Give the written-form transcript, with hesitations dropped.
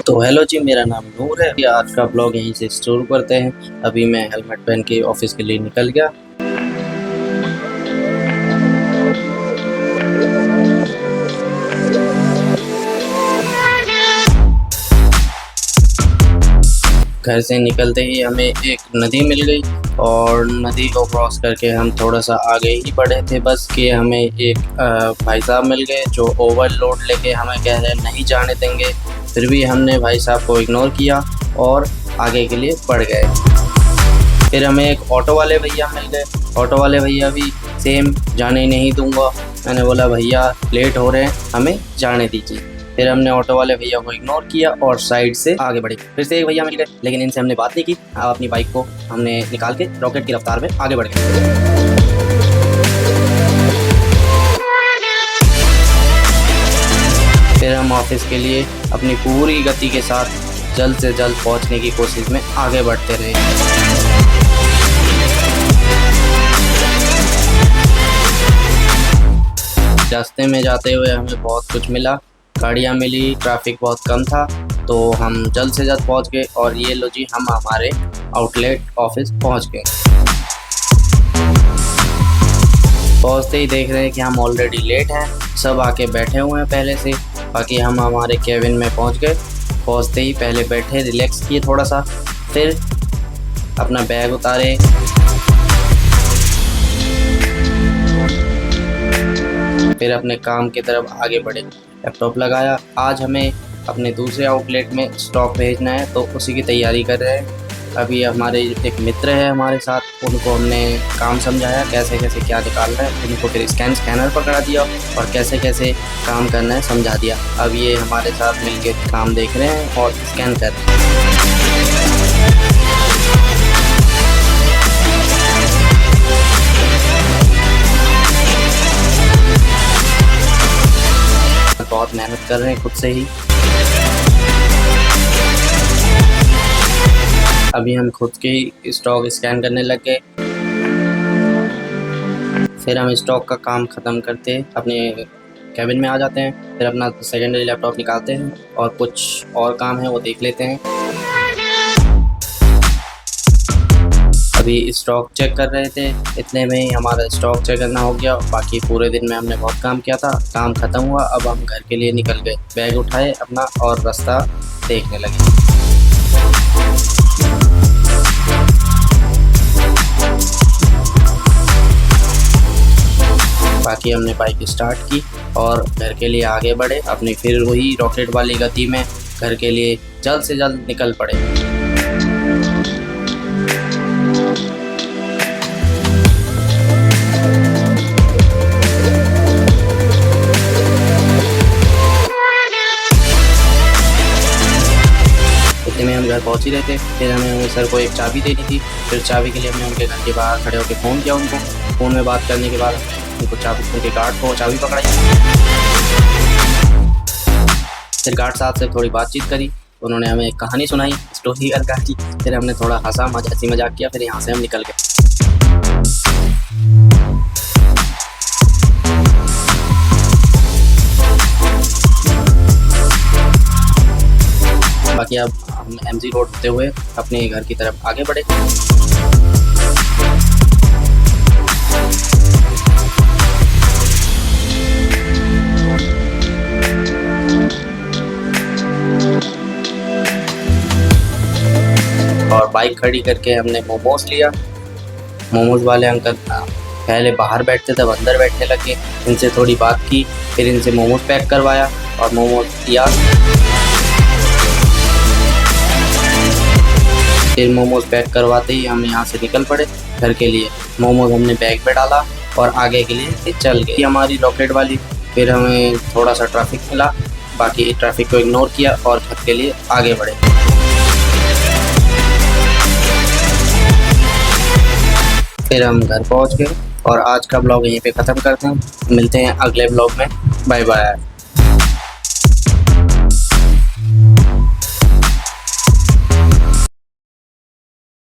तो हेलो जी, मेरा नाम नूर है। आज का ब्लॉग यहीं से शुरू करते हैं। अभी मैं हेलमेट पहन के ऑफिस के लिए निकल गया। घर से निकलते ही हमें एक नदी मिल गई और नदी को क्रॉस करके हम थोड़ा सा आगे ही बढ़े थे बस कि हमें एक भाई साहब मिल गए जो ओवरलोड लेके हमें कह रहे नहीं जाने देंगे। फिर भी हमने भाई साहब को इग्नोर किया और आगे के लिए बढ़ गए। फिर हमें एक ऑटो वाले भैया मिल गए। ऑटो वाले भैया भी सेम, जाने ही नहीं दूंगा। मैंने बोला भैया लेट हो रहे हैं, हमें जाने दीजिए। फिर हमने ऑटो वाले भैया को इग्नोर किया और साइड से आगे बढ़े। फिर से एक भैया मिल गए, लेकिन इनसे हमने बात नहीं की। अपनी बाइक को हमने निकाल के रॉकेट की रफ्तार में आगे बढ़ गए। फिर हम ऑफिस के लिए अपनी पूरी गति के साथ जल्द से जल्द पहुंचने की कोशिश में आगे बढ़ते रहे। रास्ते में जाते हुए हमें बहुत कुछ मिला, गाड़ियाँ मिली, ट्रैफिक बहुत कम था, तो हम जल्द से जल्द पहुंच गए। और ये लो जी, हम हमारे आउटलेट ऑफिस पहुंच गए। पहुंचते ही देख रहे हैं कि हम ऑलरेडी लेट हैं, सब आके बैठे हुए हैं पहले से। बाकी हम हमारे केबिन में पहुंच गए। पहुंचते ही पहले बैठे, रिलैक्स किए थोड़ा सा, फिर अपना बैग उतारे, फिर अपने काम की तरफ आगे बढ़े। लैपटॉप लगाया। आज हमें अपने दूसरे आउटलेट में स्टॉक भेजना है, तो उसी की तैयारी कर रहे हैं। अभी हमारे एक मित्र है हमारे साथ, उनको हमने काम समझाया कैसे कैसे क्या निकालना है। उनको फिर स्कैनर पकड़ा दिया और कैसे कैसे काम करना है समझा दिया। अब ये हमारे साथ मिलके काम देख रहे हैं और स्कैन कर रहे हैं। बहुत मेहनत कर रहे हैं खुद से ही। अभी हम खुद के ही स्टॉक स्कैन करने लग गए। फिर हम स्टॉक का काम ख़त्म करते अपने कैबिन में आ जाते हैं। फिर अपना सेकेंडरी लैपटॉप निकालते हैं और कुछ और काम है वो देख लेते हैं। अभी स्टॉक चेक कर रहे थे, इतने में ही हमारा स्टॉक चेक करना हो गया। बाकी पूरे दिन में हमने बहुत काम किया था, काम ख़त्म हुआ। अब हम घर के लिए निकल गए, बैग उठाए अपना और रास्ता देखने लगे। बाकी हमने बाइक स्टार्ट की और घर के लिए आगे बढ़े अपनी फिर वही रॉकेट वाली गति में घर के लिए जल्द से जल्द निकल पड़े। में हम घर पहुंच ही रहे थे। फिर हमें सर को एक चाबी देनी थी। फिर चाबी के लिए हमने उनके घर के बाहर खड़े होकर फ़ोन किया उनको। फ़ोन में बात करने के बाद हमने उनको चाबी, उनके गार्ड को चाबी पकड़ाई। फिर गार्ड साहब से थोड़ी बातचीत करी, उन्होंने हमें एक कहानी सुनाई, स्टोरी अलग की। फिर हमने थोड़ा हंसा, हंसी मजाक किया। फिर यहाँ से हम निकल गए। बाकी अब हम MG रोड होते हुए अपने घर की तरफ आगे बढ़े। और बाइक खड़ी करके हमने मोमोज लिया। मोमोज वाले अंकल पहले बाहर बैठते थे, अब अंदर बैठने लगे। इनसे थोड़ी बात की, फिर इनसे मोमोज पैक करवाया और मोमोज दिया। फिर मोमोज पैक करवाते ही हम यहाँ से निकल पड़े घर के लिए। मोमोज हमने बैग पे डाला और आगे के लिए चल गई हमारी रॉकेट वाली। फिर हमें थोड़ा सा ट्रैफिक मिला, बाकी ट्रैफिक को इग्नोर किया और घर के लिए आगे बढ़े। फिर हम घर पहुँच गए और आज का ब्लॉग यहीं पे ख़त्म करते हैं। मिलते हैं अगले ब्लॉग में। Bye bye.